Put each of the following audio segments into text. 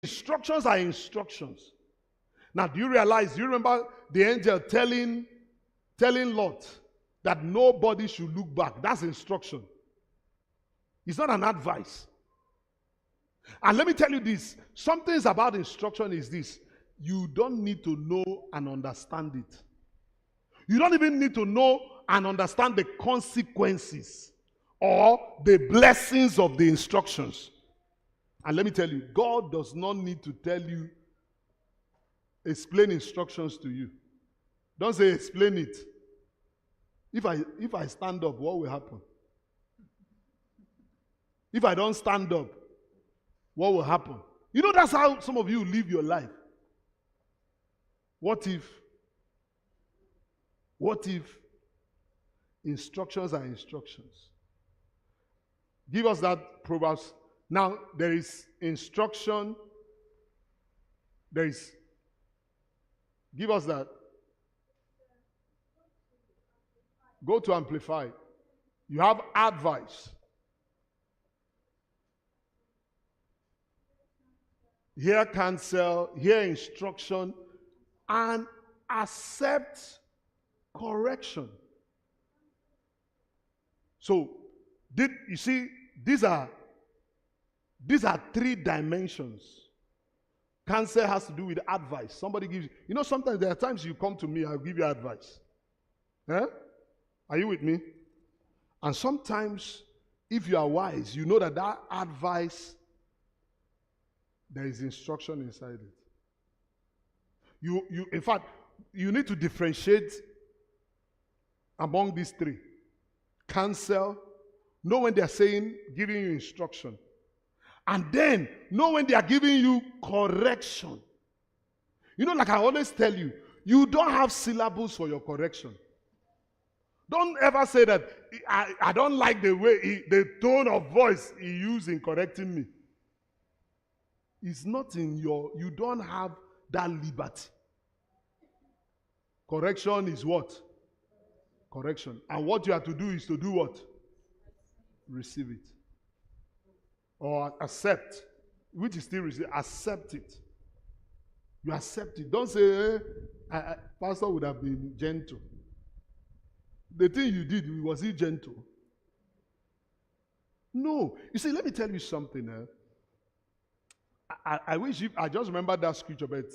Instructions are instructions. Now, do you remember the angel telling Lot that nobody should look back? That's instruction. It's not an advice. And let me tell you this, some things about instruction is this: you don't need to know and understand it. You don't even need to know and understand the consequences or the blessings of the instructions. And let me tell you, God does not need to explain instructions to you. Don't say explain it. If I stand up, what will happen? If I don't stand up, what will happen? You know, that's how some of you live your life. What if instructions are instructions? Give us that Proverbs. Now, there is instruction. Give us that. Go to Amplify. You have advice. Hear counsel, hear instruction, and accept correction. So, you see, these are 3 dimensions. Counsel has to do with advice. Somebody gives you, sometimes there are times you come to me, I'll give you advice. Eh? Are you with me? And sometimes, if you are wise, you know that advice, there is instruction inside it. In fact, you need to differentiate among these 3. Counsel, know when they are giving you instruction. And then, know when they are giving you correction. Like I always tell you, you don't have syllables for your correction. Don't ever say that, I don't like the tone of voice he used in correcting me. It's not you don't have that liberty. Correction is what? Correction. And what you have to do is to do what? Receive it. Or accept. Which is still receive. Accept it. You accept it. Don't say, Pastor would have been gentle. The thing you did, was he gentle? No. You see, let me tell you something. I wish I just remember that scripture, but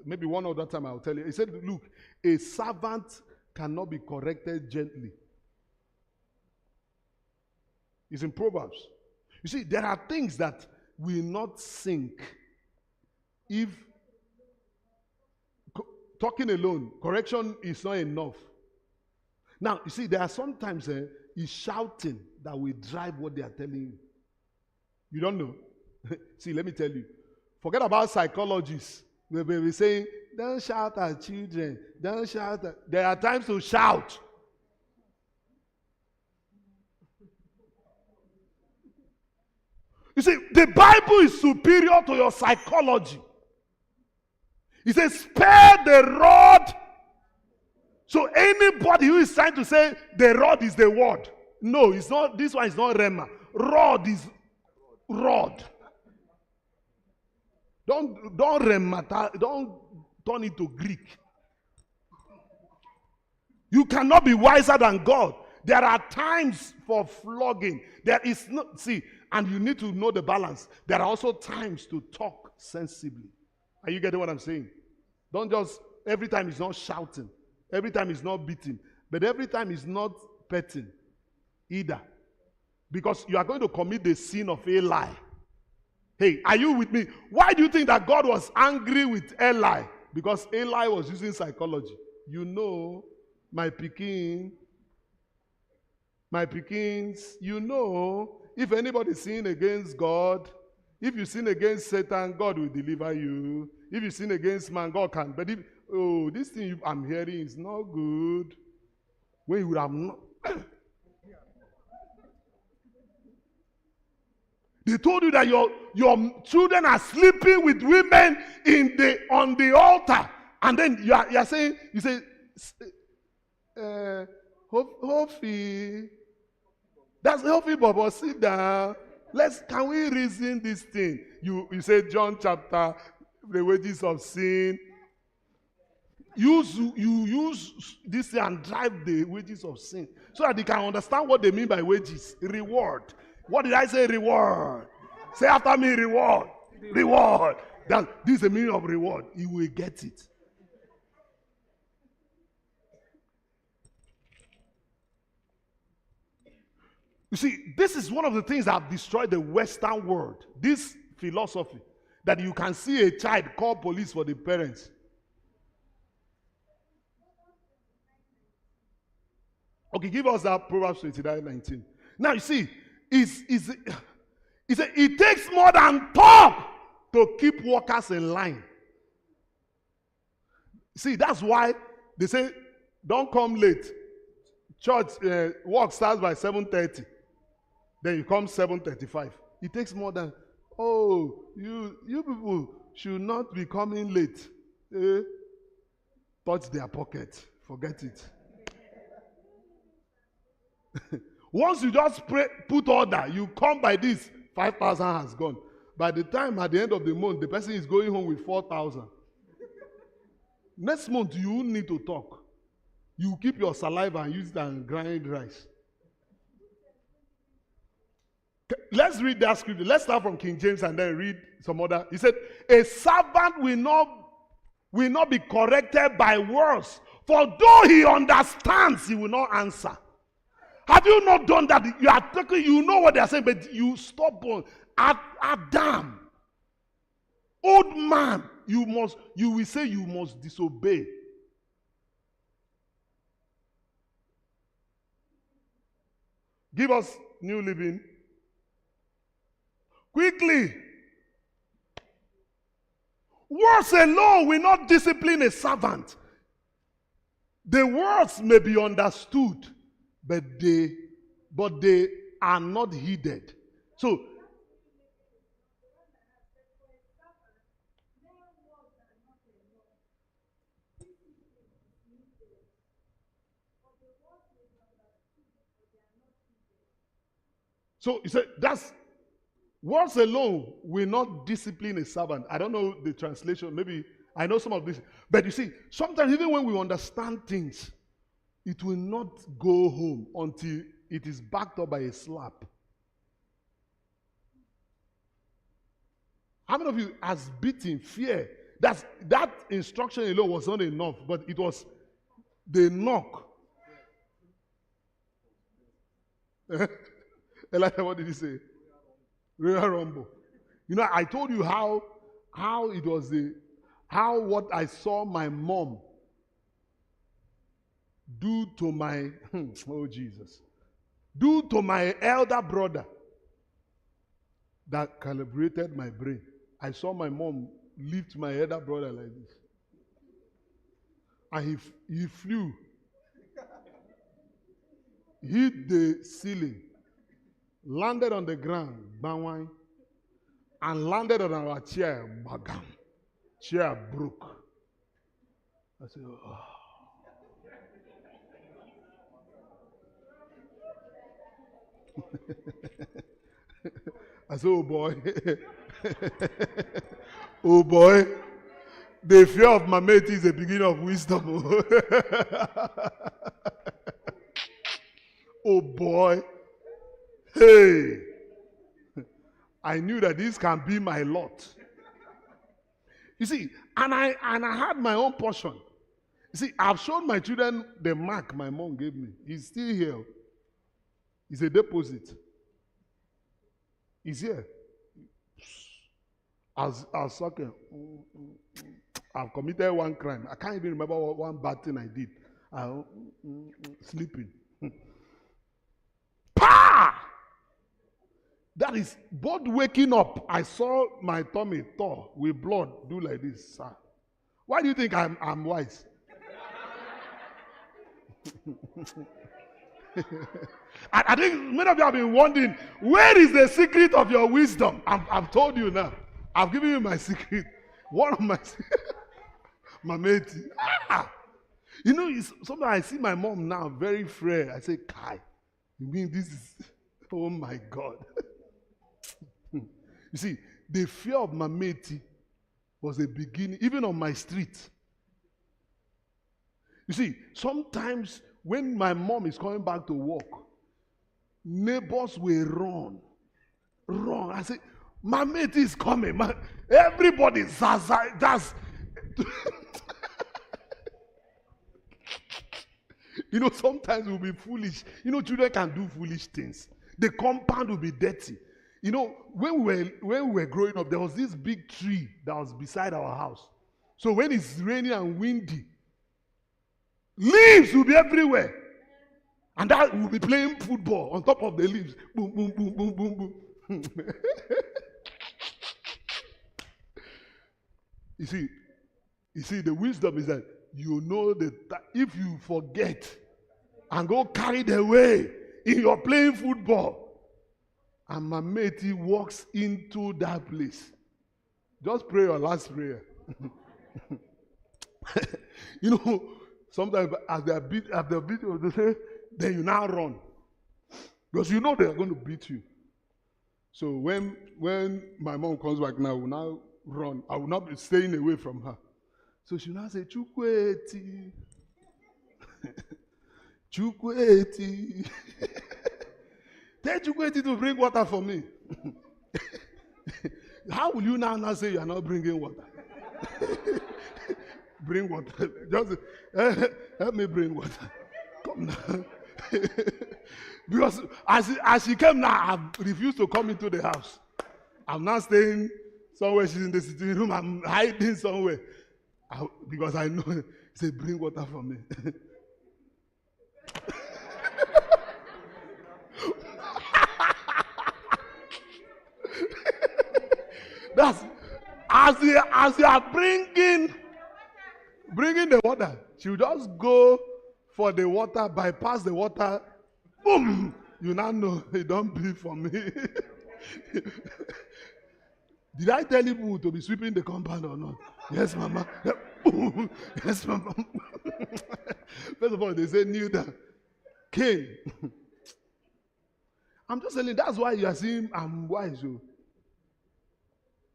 maybe one other time I'll tell you. He said, look, a servant cannot be corrected gently. It's in Proverbs. You see, there are things that will not sink if talking alone, correction is not enough. Now, you see, there are sometimes it's shouting that will drive what they are telling you. You don't know? See, let me tell you. Forget about psychologists. We'll be saying, don't shout at children. Don't shout at... There are times to shout. You see, the Bible is superior to your psychology. It says, spare the rod. So anybody who is trying to say the rod is the word. No, it's not. This one is not rema. Rod is rod. Don't remata, don't turn it to Greek. You cannot be wiser than God. There are times for flogging. There is not, see, and you need to know the balance. There are also times to talk sensibly. Are you getting what I'm saying? Don't just, every time it's not shouting. Every time it's not beating. But every time it's not petting either. Because you are going to commit the sin of a lie. Hey, are you with me? Why do you think that God was angry with Eli? Because Eli was using psychology. You know, my pickings, you know, if anybody sin against God, if you sin against Satan, God will deliver you. If you sin against man, God can. But if, this thing I'm hearing is not good. When you would have not. They told you that your children are sleeping with women on the altar. And then you are saying, you say, Hofi, that's Hofi, Bobo, sit down. Can we reason this thing? You say John chapter, the wages of sin. You use this thing and drive the wages of sin so that you can understand what they mean by wages. Reward. What did I say? Reward. Say after me, reward. Reward. This is the meaning of reward. You will get it. You see, this is one of the things that have destroyed the Western world. This philosophy that you can see a child call police for the parents. Okay, give us that Proverbs 29:19. Now you see, it takes more than talk to keep workers in line. See, that's why they say, don't come late. Church work starts by 7:30. Then you come 7:35. It takes more than, you people should not be coming late. Touch their pocket. Forget it. Once you just put order, you come by this, 5,000 has gone. By the time at the end of the month, the person is going home with 4,000. Next month, you won't need to talk. You keep your saliva and use it and grind rice. Let's read that scripture. Let's start from King James and then read some other. He said, a servant will not be corrected by words, for though he understands, he will not answer. Have you not done that? You are talking, you know what they are saying, but you stop on Adam. Old man, you will say you must disobey. Give us New Living. Quickly. Words alone will not discipline a servant. The words may be understood, but they are not heeded. So he said that's words alone will not discipline a servant. I don't know the translation. Maybe I know some of this. But you see, sometimes even when we understand things, it will not go home until it is backed up by a slap. How many of you has beaten fear? That instruction alone was not enough, but it was the knock. Elijah, what did he say? Royal Rumble. You know, I told you how it was what I saw my mom do to my do to my elder brother that calibrated my brain. I saw my mom lift my elder brother like this, and he flew, hit the ceiling, landed on the ground, bang, and landed on our chair, bagam. Chair broke. I said, oh. I said, oh boy. Oh boy. The fear of my mate is the beginning of wisdom. Oh boy. Hey. I knew that this can be my lot. You see, and I had my own portion. You see, I've shown my children the mark my mom gave me. It's still here. It's a deposit. It's here. As sucker, I've committed one crime. I can't even remember one bad thing I did. Sleeping. Pa! That is both waking up. I saw my tummy tore with blood do like this, sir. Why do you think I'm wise? I think many of you have been wondering, where is the secret of your wisdom? I've told you now. I've given you my secret. One of my my mate. You know, sometimes I see my mom now very frail. I say, Kai, you mean this is, oh my God. You see, the fear of Mama Eti was the beginning, even on my street. You see, sometimes when my mom is coming back to work, neighbors will run. I say, Mama Eti is coming. Everybody, that's sometimes we'll be foolish. Children can do foolish things. The compound will be dirty. When we were growing up, there was this big tree that was beside our house. So when it's raining and windy, leaves will be everywhere. And that will be playing football on top of the leaves. Boom, boom, boom, boom, boom, boom. You see, the wisdom is that if you forget and go carried away in your playing football, and Mama Eti walks into that place, just pray your last prayer. Sometimes as they beat you, they say, then you now run. Because they're going to beat you. So when my mom comes back now, we'll now run. I will not be staying away from her. So she now say, Chukwu Eti. Chukwu Eti. Tell Chukwu Eti to bring water for me. How will you now say you are not bringing water? Bring water. Just help me bring water. Come now. Because as she came now, I refused to come into the house. I'm not staying somewhere. She's in the sitting room. I'm hiding somewhere. Because I know. He said, bring water for me. That's as you are bringing the water, she will just go for the water, bypass the water, boom! You now know it don't be for me. Did I tell you to be sweeping the compound or not? Yes, Mama. Yes, Mama. First of all, they say knew that Cain. I'm just telling you, that's why you are seeing I'm wise.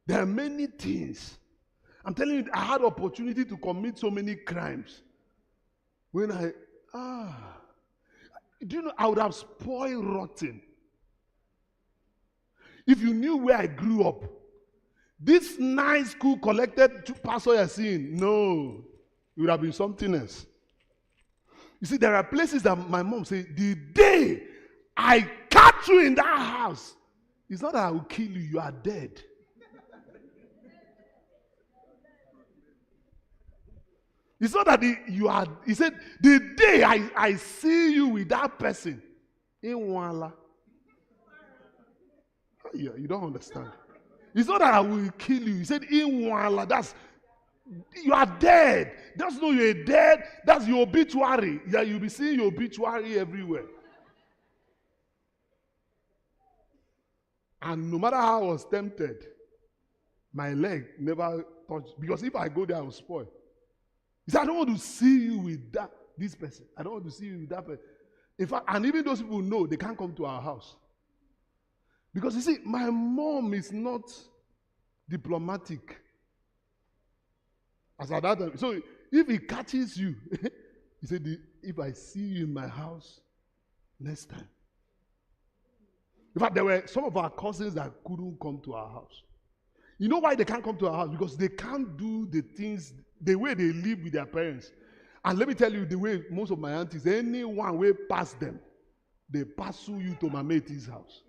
There are many things. I'm telling you, I had opportunity to commit so many crimes. When do you know, I would have spoiled rotten. If you knew where I grew up, this nice school collected pastor you're seeing, no, it would have been something else. You see, there are places that my mom said, the day I catch you in that house, it's not that I will kill you, you are dead. It's not that he said, the day I see you with that person, in Wala. Yeah, you don't understand. It's not that I will kill you. He said, in Wala, you are dead. Just know you're dead. That's your obituary. Yeah, you'll be seeing your obituary everywhere. And no matter how I was tempted, my leg never touched. Because if I go there, I will spoil. He said, I don't want to see you with this person. I don't want to see you with that person. In fact, and even those people know they can't come to our house. Because you see, my mom is not diplomatic. As at that time. So if he catches you, he said, if I see you in my house next time. In fact, there were some of our cousins that couldn't come to our house. You know why they can't come to our house? Because they can't do the things the way they live with their parents. And let me tell you the way most of my aunties, anyone will pass them, they pass you to Mama Eti's house.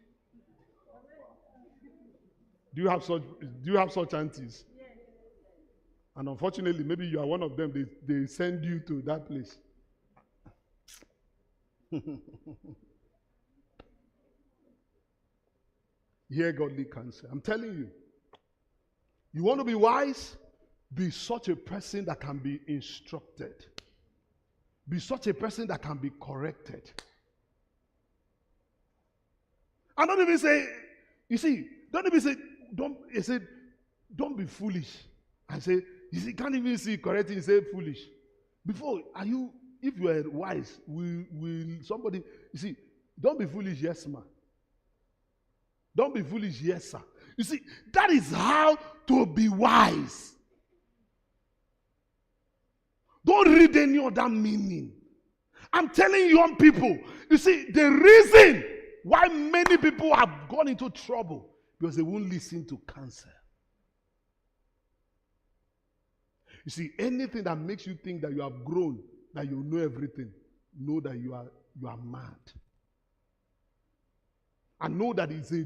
Do you have such aunties? Yes. And unfortunately, maybe you are one of them. They send you to that place. Hear godly counsel. I'm telling you. You want to be wise? Be such a person that can be instructed. Be such a person that can be corrected. And don't even say, you see, don't even say, don't be foolish. And say, you see, can't even see correcting and say foolish. Before, if you are wise, will somebody, you see, don't be foolish, yes, ma. Don't be foolish, yes, sir. You see, that is how to be wise. Don't read any other meaning. I'm telling young people, you see, the reason why many people have gone into trouble because they won't listen to counsel. You see, anything that makes you think that you have grown, that you know everything, know that you are mad. And know that it's a